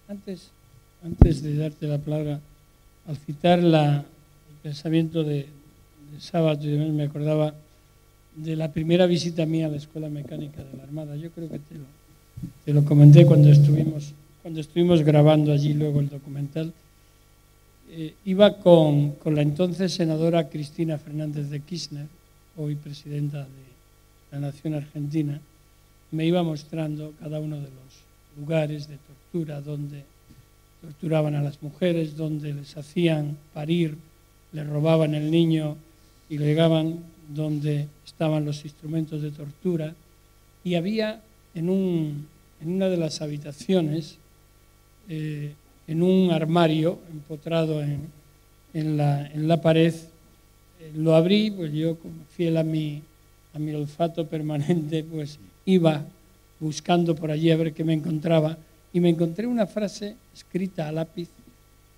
antes de darte la palabra, al citar el pensamiento de Sábato, y demás, me acordaba de la primera visita mía a la Escuela Mecánica de la Armada. Yo creo que te lo comenté cuando estuvimos grabando allí luego el documental. Iba con la entonces senadora Cristina Fernández de Kirchner, hoy presidenta de la Nación Argentina. Me iba mostrando cada uno de los lugares de tortura donde torturaban a las mujeres, donde les hacían parir, les robaban el niño y lo llegaban, donde estaban los instrumentos de tortura. Y había en una de las habitaciones, en un armario empotrado en la pared, lo abrí, pues yo, como fiel a mi olfato permanente, pues iba buscando por allí a ver qué me encontraba, y me encontré una frase escrita a lápiz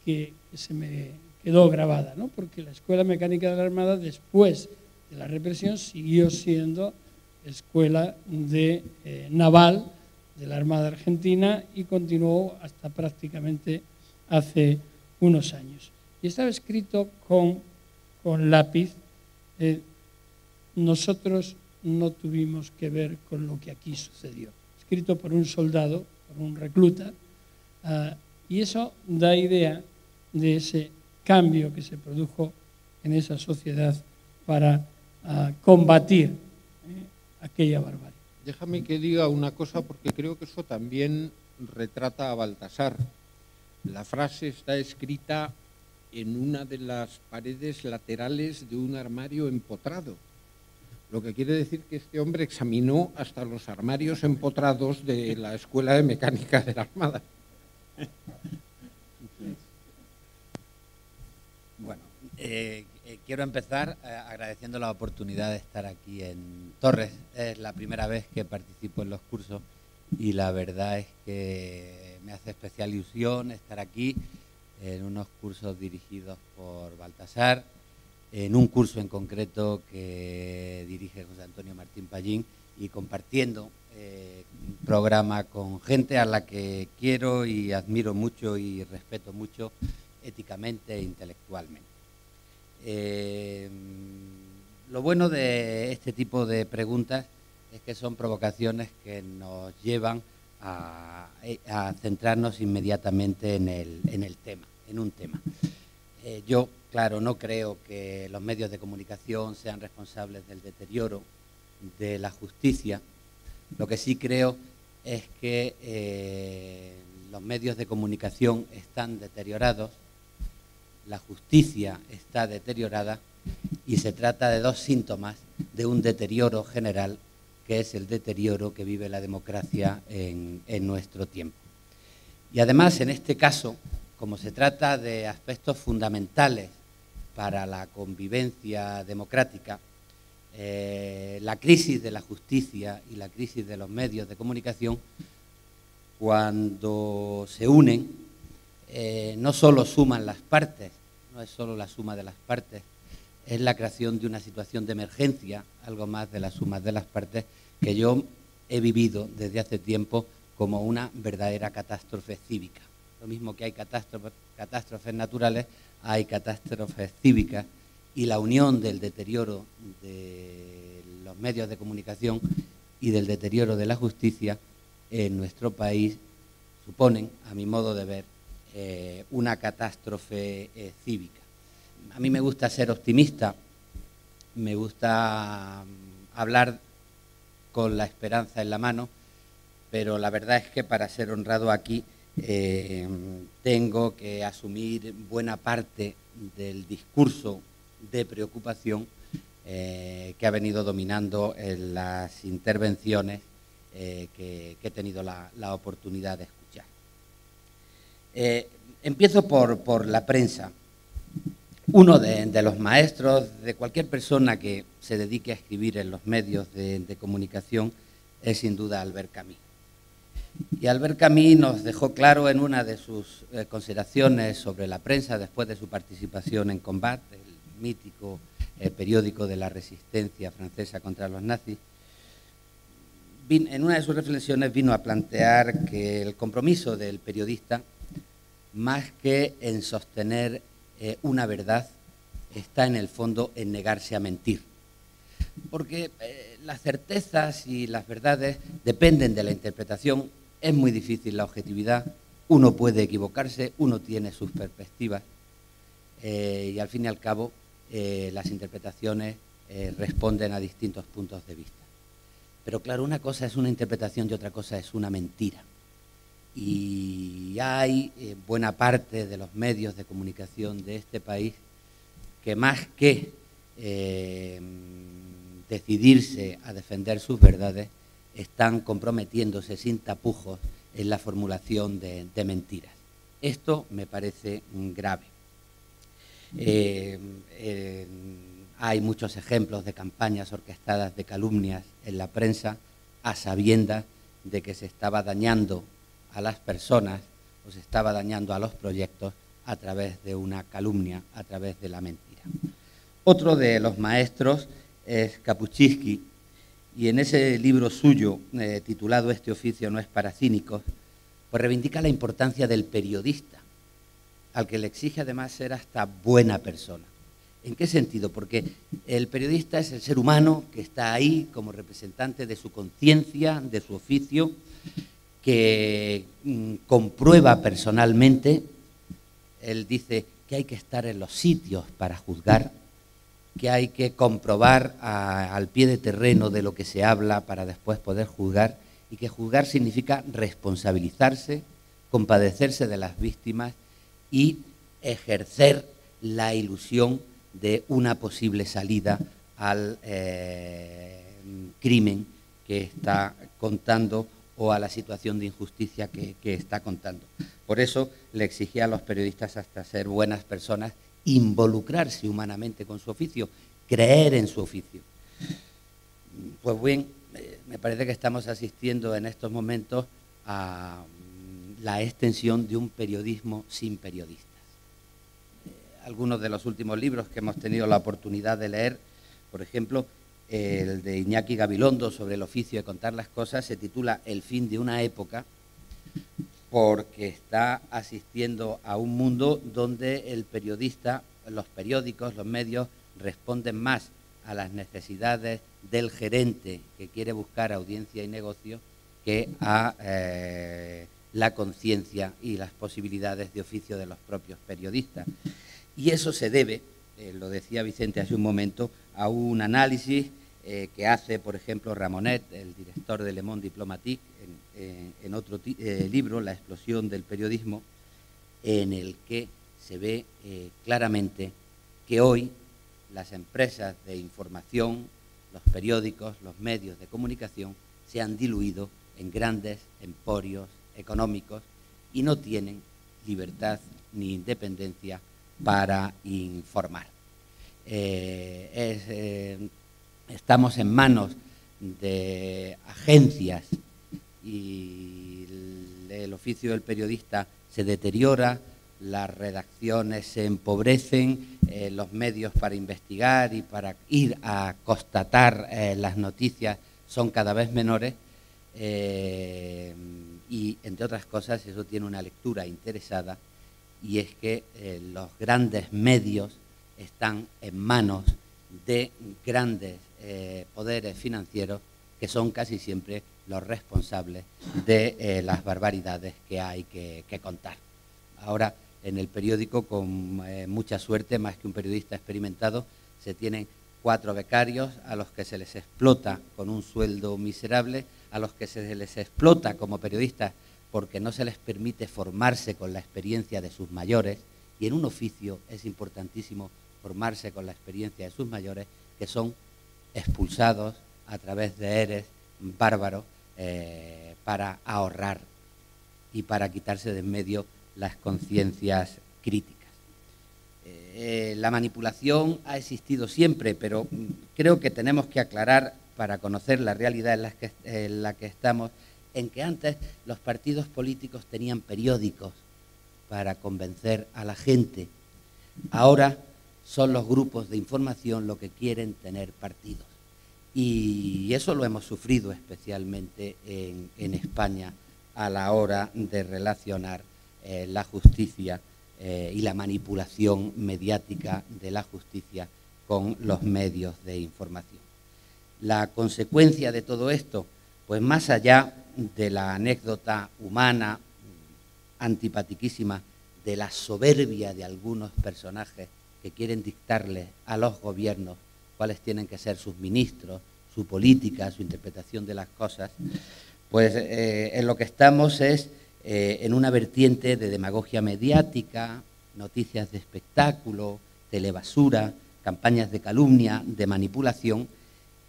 que se me quedó grabada, ¿no? Porque la Escuela Mecánica de la Armada, después de la represión, siguió siendo escuela naval de la Armada Argentina y continuó hasta prácticamente hace unos años. Y estaba escrito con lápiz: nosotros no tuvimos que ver con lo que aquí sucedió. Escrito por un soldado, por un recluta, y eso da idea de ese cambio que se produjo en esa sociedad para combatir aquella barbarie. Déjame que diga una cosa, porque creo que eso también retrata a Baltasar. La frase está escrita en una de las paredes laterales de un armario empotrado, lo que quiere decir que este hombre examinó hasta los armarios empotrados de la Escuela de Mecánica de la Armada. Bueno, quiero empezar agradeciendo la oportunidad de estar aquí en Torres. Es la primera vez que participo en los cursos y la verdad es que me hace especial ilusión estar aquí en unos cursos dirigidos por Baltasar, en un curso en concreto que dirige José Antonio Martín Pallín, y compartiendo un programa con gente a la que quiero y admiro mucho y respeto mucho éticamente e intelectualmente. Lo bueno de este tipo de preguntas es que son provocaciones que nos llevan a centrarnos inmediatamente en un tema. Yo, claro, no creo que los medios de comunicación sean responsables del deterioro de la justicia. Lo que sí creo es que los medios de comunicación están deteriorados, la justicia está deteriorada y se trata de dos síntomas de un deterioro general, que es el deterioro que vive la democracia en nuestro tiempo. Y además, en este caso, como se trata de aspectos fundamentales para la convivencia democrática, la crisis de la justicia y la crisis de los medios de comunicación, cuando se unen, no solo suman las partes, no es solo la suma de las partes, es la creación de una situación de emergencia, algo más de la suma de las partes, que yo he vivido desde hace tiempo como una verdadera catástrofe cívica. Lo mismo que hay catástrofes naturales, hay catástrofes cívicas, y la unión del deterioro de los medios de comunicación y del deterioro de la justicia en nuestro país suponen, a mi modo de ver, una catástrofe cívica. A mí me gusta ser optimista, me gusta hablar con la esperanza en la mano, pero la verdad es que para ser honrado aquí tengo que asumir buena parte del discurso de preocupación que ha venido dominando en las intervenciones que he tenido la oportunidad de escuchar. Empiezo por la prensa. Uno de los maestros de cualquier persona que se dedique a escribir en los medios de comunicación es sin duda Albert Camus. Y Albert Camus nos dejó claro en una de sus consideraciones sobre la prensa después de su participación en Combat, el mítico periódico de la resistencia francesa contra los nazis. En una de sus reflexiones vino a plantear que el compromiso del periodista más que en sostener una verdad, está en el fondo en negarse a mentir. Porque las certezas y las verdades dependen de la interpretación. Es muy difícil la objetividad, uno puede equivocarse, uno tiene sus perspectivas y al fin y al cabo las interpretaciones responden a distintos puntos de vista. Pero claro, una cosa es una interpretación y otra cosa es una mentira. Y hay buena parte de los medios de comunicación de este país que más que decidirse a defender sus verdades, están comprometiéndose sin tapujos en la formulación de mentiras. Esto me parece grave. Hay muchos ejemplos de campañas orquestadas de calumnias en la prensa a sabiendas de que se estaba dañando a las personas o se estaba dañando a los proyectos a través de una calumnia, a través de la mentira. Otro de los maestros es Kapuscinski, y en ese libro suyo titulado Este oficio no es para cínicos, pues reivindica la importancia del periodista, al que le exige además ser hasta buena persona. ¿En qué sentido? Porque el periodista es el ser humano que está ahí como representante de su conciencia, de su oficio, que comprueba personalmente. Él dice que hay que estar en los sitios para juzgar, que hay que comprobar al pie de terreno de lo que se habla para después poder juzgar, y que juzgar significa responsabilizarse, compadecerse de las víctimas y ejercer la ilusión de una posible salida al crimen que está contando o a la situación de injusticia que está contando. Por eso le exigía a los periodistas hasta ser buenas personas, involucrarse humanamente con su oficio, creer en su oficio. Pues bien, me parece que estamos asistiendo en estos momentos a la extensión de un periodismo sin periodistas. Algunos de los últimos libros que hemos tenido la oportunidad de leer, por ejemplo, el de Iñaki Gabilondo sobre el oficio de contar las cosas, se titula El fin de una época, porque está asistiendo a un mundo donde el periodista, los periódicos, los medios, responden más a las necesidades del gerente que quiere buscar audiencia y negocio que a la conciencia y las posibilidades de oficio de los propios periodistas. Y eso se debe, lo decía Vicente hace un momento, a un análisis que hace, por ejemplo, Ramonet, el director de Le Monde Diplomatique, en otro libro, La explosión del periodismo, en el que se ve claramente que hoy las empresas de información, los periódicos, los medios de comunicación, se han diluido en grandes emporios económicos y no tienen libertad ni independencia para informar. Estamos en manos de agencias y el oficio del periodista se deteriora, las redacciones se empobrecen, los medios para investigar y para ir a constatar las noticias son cada vez menores y, entre otras cosas, eso tiene una lectura interesada, y es que los grandes medios están en manos de grandes poderes financieros que son casi siempre los responsables de las barbaridades que hay que contar. Ahora, en el periódico, con mucha suerte, más que un periodista experimentado, se tienen 4 becarios a los que se les explota con un sueldo miserable, a los que se les explota como periodistas porque no se les permite formarse con la experiencia de sus mayores, y en un oficio es importantísimo formarse con la experiencia de sus mayores, que son expulsados a través de ERES bárbaros para ahorrar y para quitarse de en medio las conciencias críticas. La manipulación ha existido siempre, pero creo que tenemos que aclarar, para conocer la realidad en la que estamos, en que antes los partidos políticos tenían periódicos para convencer a la gente. Ahora son los grupos de información los que quieren tener partidos. Y eso lo hemos sufrido especialmente en España a la hora de relacionar la justicia y la manipulación mediática de la justicia con los medios de información. La consecuencia de todo esto, pues más allá de la anécdota humana antipatiquísima de la soberbia de algunos personajes que quieren dictarle a los gobiernos cuáles tienen que ser sus ministros, su política, su interpretación de las cosas, pues en lo que estamos es en una vertiente de demagogia mediática, noticias de espectáculo, telebasura, campañas de calumnia, de manipulación,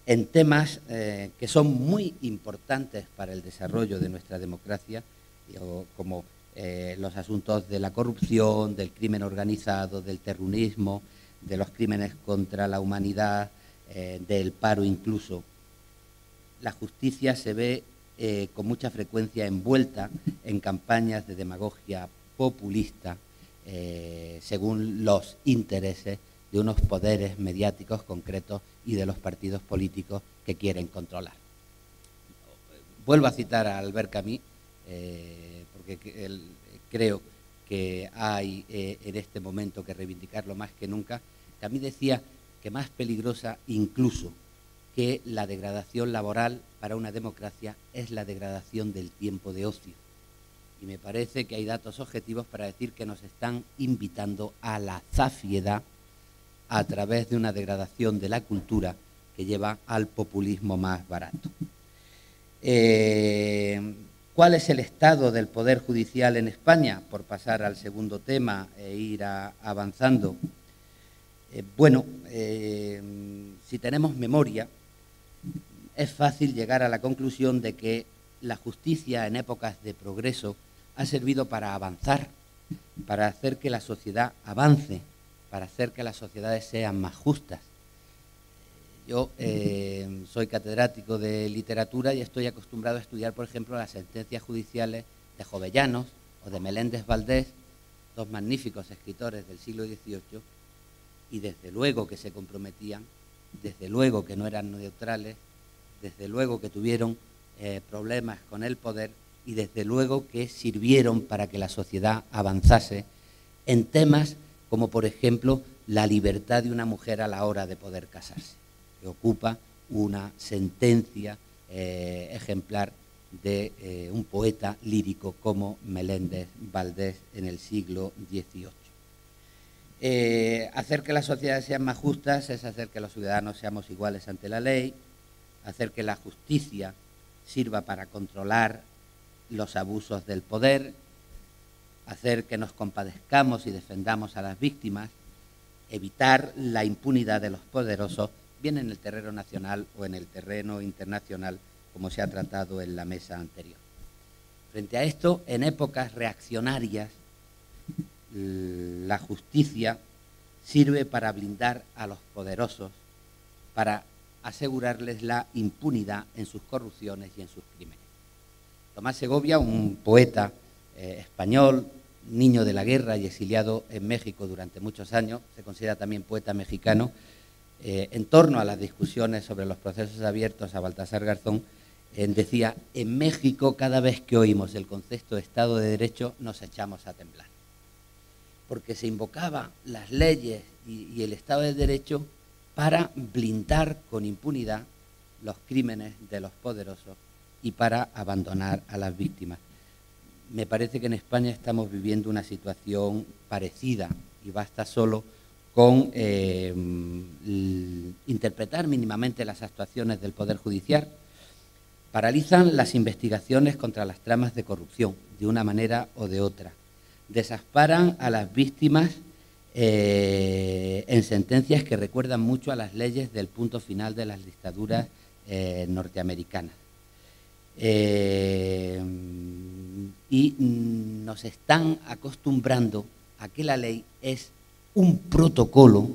en temas que son muy importantes para el desarrollo de nuestra democracia, como los asuntos de la corrupción, del crimen organizado, del terrorismo, de los crímenes contra la humanidad, del paro incluso. La justicia se ve con mucha frecuencia envuelta en campañas de demagogia populista según los intereses de unos poderes mediáticos concretos y de los partidos políticos que quieren controlar. Vuelvo a citar a Albert Camus, porque creo que hay en este momento que reivindicarlo más que nunca. Camus decía que más peligrosa incluso que la degradación laboral para una democracia es la degradación del tiempo de ocio. Y me parece que hay datos objetivos para decir que nos están invitando a la zafiedad a través de una degradación de la cultura que lleva al populismo más barato. ¿Cuál es el estado del Poder Judicial en España? Por pasar al segundo tema e ir avanzando. Bueno, si tenemos memoria, es fácil llegar a la conclusión de que la justicia en épocas de progreso ha servido para avanzar, para hacer que la sociedad avance, para hacer que las sociedades sean más justas. Yo soy catedrático de literatura y estoy acostumbrado a estudiar, por ejemplo, las sentencias judiciales de Jovellanos o de Meléndez Valdés, dos magníficos escritores del siglo XVIII, y desde luego que se comprometían, desde luego que no eran neutrales, desde luego que tuvieron problemas con el poder y desde luego que sirvieron para que la sociedad avanzase en temas como, por ejemplo, la libertad de una mujer a la hora de poder casarse, que ocupa una sentencia ejemplar de un poeta lírico como Meléndez Valdés en el siglo XVIII. Hacer que las sociedades sean más justas es hacer que los ciudadanos seamos iguales ante la ley, hacer que la justicia sirva para controlar los abusos del poder, hacer que nos compadezcamos y defendamos a las víctimas, evitar la impunidad de los poderosos, bien en el terreno nacional o en el terreno internacional, como se ha tratado en la mesa anterior. Frente a esto, en épocas reaccionarias, la justicia sirve para blindar a los poderosos, para asegurarles la impunidad en sus corrupciones y en sus crímenes. Tomás Segovia, un poeta español, niño de la guerra y exiliado en México durante muchos años, se considera también poeta mexicano, en torno a las discusiones sobre los procesos abiertos a Baltasar Garzón, decía: en México cada vez que oímos el concepto de Estado de Derecho nos echamos a temblar, porque se invocaba las leyes y el Estado de Derecho para blindar con impunidad los crímenes de los poderosos y para abandonar a las víctimas. Me parece que en España estamos viviendo una situación parecida y basta solo con interpretar mínimamente las actuaciones del Poder Judicial. Paralizan las investigaciones contra las tramas de corrupción de una manera o de otra. Desamparan a las víctimas en sentencias que recuerdan mucho a las leyes del punto final de las dictaduras norteamericanas. Y nos están acostumbrando a que la ley es un protocolo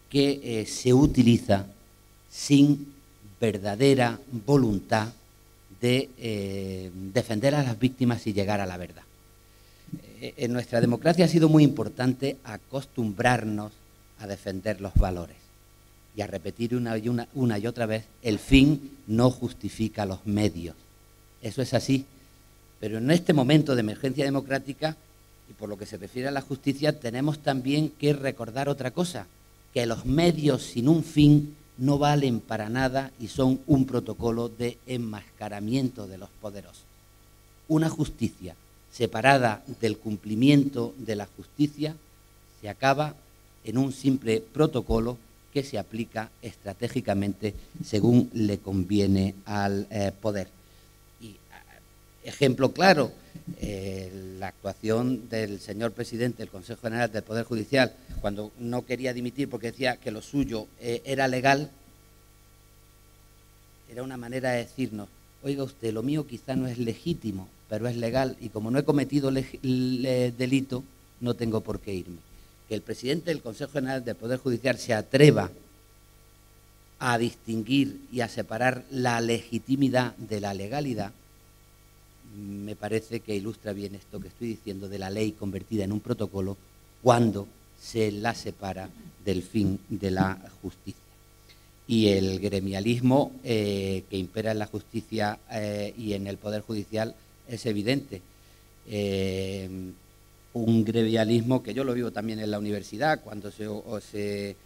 que se utiliza sin verdadera voluntad de defender a las víctimas y llegar a la verdad. En nuestra democracia ha sido muy importante acostumbrarnos a defender los valores y a repetir una y otra vez: el fin no justifica los medios. Eso es así, pero en este momento de emergencia democrática Y por lo que se refiere a la justicia, tenemos también que recordar otra cosa, que los medios sin un fin no valen para nada y son un protocolo de enmascaramiento de los poderosos. Una justicia separada del cumplimiento de la justicia se acaba en un simple protocolo que se aplica estratégicamente según le conviene al poder. Y ejemplo claro, la actuación del señor presidente del Consejo General del Poder Judicial, cuando no quería dimitir porque decía que lo suyo era legal, era una manera de decirnos, oiga usted, lo mío quizá no es legítimo, pero es legal, y como no he cometido delito, no tengo por qué irme. Que el presidente del Consejo General del Poder Judicial se atreva a distinguir y a separar la legitimidad de la legalidad, me parece que ilustra bien esto que estoy diciendo de la ley convertida en un protocolo cuando se la separa del fin de la justicia. Y el gremialismo que impera en la justicia y en el Poder Judicial es evidente. Un gremialismo que yo lo vivo también en la universidad, cuando se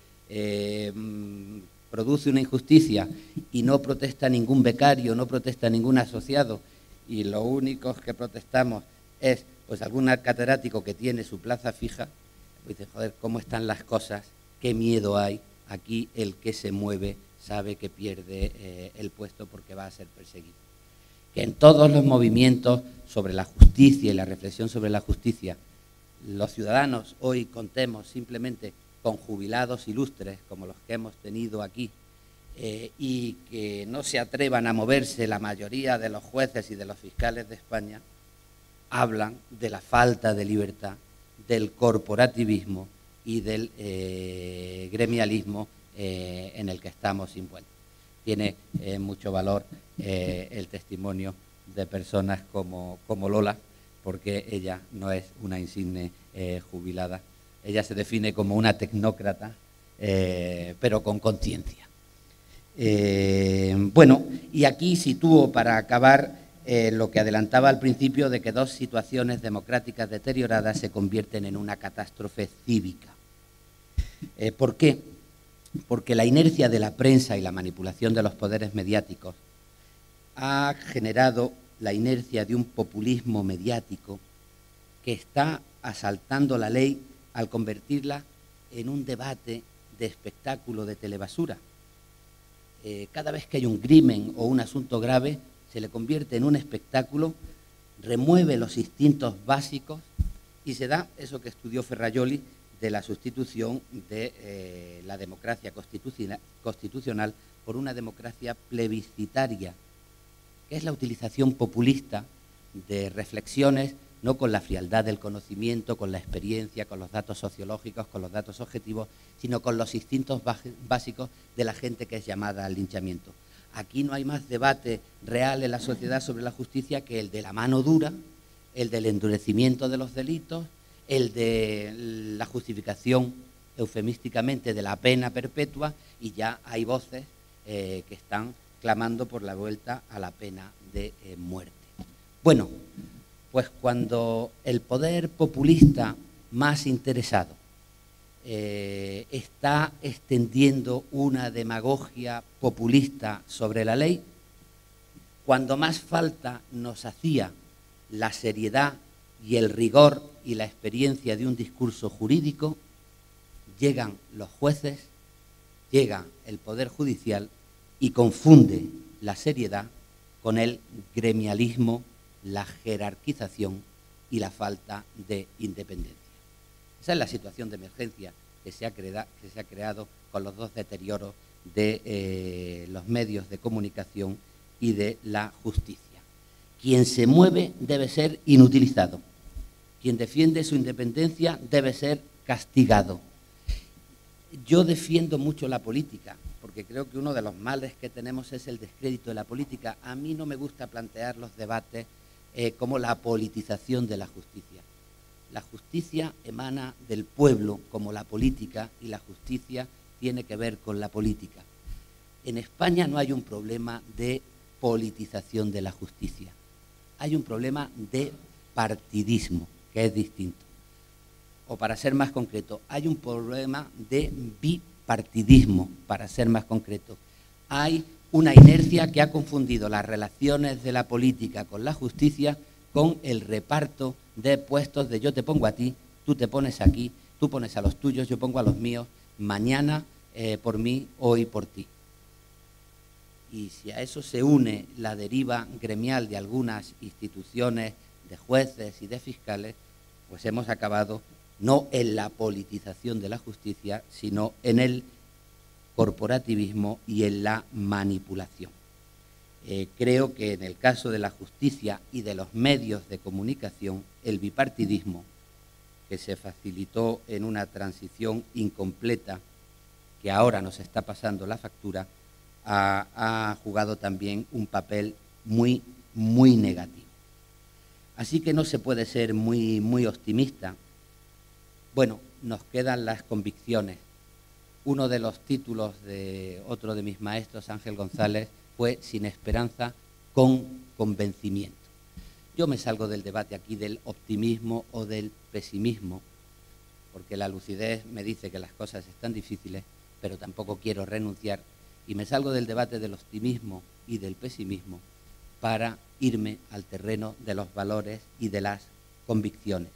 produce una injusticia y no protesta ningún becario, no protesta ningún asociado, y lo único que protestamos es pues algún catedrático que tiene su plaza fija, pues dice, joder, ¿cómo están las cosas? ¿Qué miedo hay? Aquí el que se mueve sabe que pierde el puesto porque va a ser perseguido. Que en todos los movimientos sobre la justicia y la reflexión sobre la justicia, los ciudadanos hoy contemos simplemente con jubilados ilustres como los que hemos tenido aquí, y que no se atrevan a moverse la mayoría de los jueces y de los fiscales de España, hablan de la falta de libertad, del corporativismo y del gremialismo en el que estamos envueltos. Tiene mucho valor el testimonio de personas como Lola, porque ella no es una insigne jubilada. Ella se define como una tecnócrata, pero con conciencia. Bueno, y aquí sitúo para acabar lo que adelantaba al principio de que dos situaciones democráticas deterioradas se convierten en una catástrofe cívica. ¿Por qué? Porque la inercia de la prensa y la manipulación de los poderes mediáticos ha generado la inercia de un populismo mediático que está asaltando la ley al convertirla en un debate de espectáculo de telebasura. Cada vez que hay un crimen o un asunto grave, se le convierte en un espectáculo, remueve los instintos básicos y se da eso que estudió Ferrajoli de la sustitución de la democracia constitucional por una democracia plebiscitaria, que es la utilización populista de reflexiones no con la frialdad del conocimiento, con la experiencia, con los datos sociológicos, con los datos objetivos, sino con los instintos básicos de la gente que es llamada al linchamiento. Aquí no hay más debate real en la sociedad sobre la justicia que el de la mano dura, el del endurecimiento de los delitos, el de la justificación eufemísticamente de la pena perpetua, y ya hay voces que están clamando por la vuelta a la pena de muerte. Bueno, pues cuando el poder populista más interesado está extendiendo una demagogia populista sobre la ley, cuando más falta nos hacía la seriedad y el rigor y la experiencia de un discurso jurídico, llegan los jueces, llega el Poder Judicial y confunde la seriedad con el gremialismo, la jerarquización y la falta de independencia. Esa es la situación de emergencia que se ha creado con los dos deterioros de los medios de comunicación y de la justicia. Quien se mueve debe ser inutilizado. Quien defiende su independencia debe ser castigado. Yo defiendo mucho la política, porque creo que uno de los males que tenemos es el descrédito de la política. A mí no me gusta plantear los debates como la politización de la justicia. La justicia emana del pueblo como la política, y la justicia tiene que ver con la política. En España no hay un problema de politización de la justicia. Hay un problema de partidismo, que es distinto. o para ser más concreto, hay un problema de bipartidismo, para ser más concreto. Hay una inercia que ha confundido las relaciones de la política con la justicia con el reparto de puestos de yo te pongo a ti, tú te pones aquí, tú pones a los tuyos, yo pongo a los míos, mañana por mí, hoy por ti. Y si a eso se une la deriva gremial de algunas instituciones, de jueces y de fiscales, pues hemos acabado no en la politización de la justicia, sino en el corporativismo y en la manipulación. Creo que en el caso de la justicia y de los medios de comunicación, el bipartidismo, que se facilitó en una transición incompleta, que ahora nos está pasando la factura, ha jugado también un papel muy, muy negativo. Así que no se puede ser muy optimista. Bueno, nos quedan las convicciones. Uno de los títulos de otro de mis maestros, Ángel González, fue Sin esperanza, con convencimiento. Yo me salgo del debate aquí del optimismo o del pesimismo, porque la lucidez me dice que las cosas están difíciles, pero tampoco quiero renunciar, y me salgo del debate del optimismo y del pesimismo para irme al terreno de los valores y de las convicciones.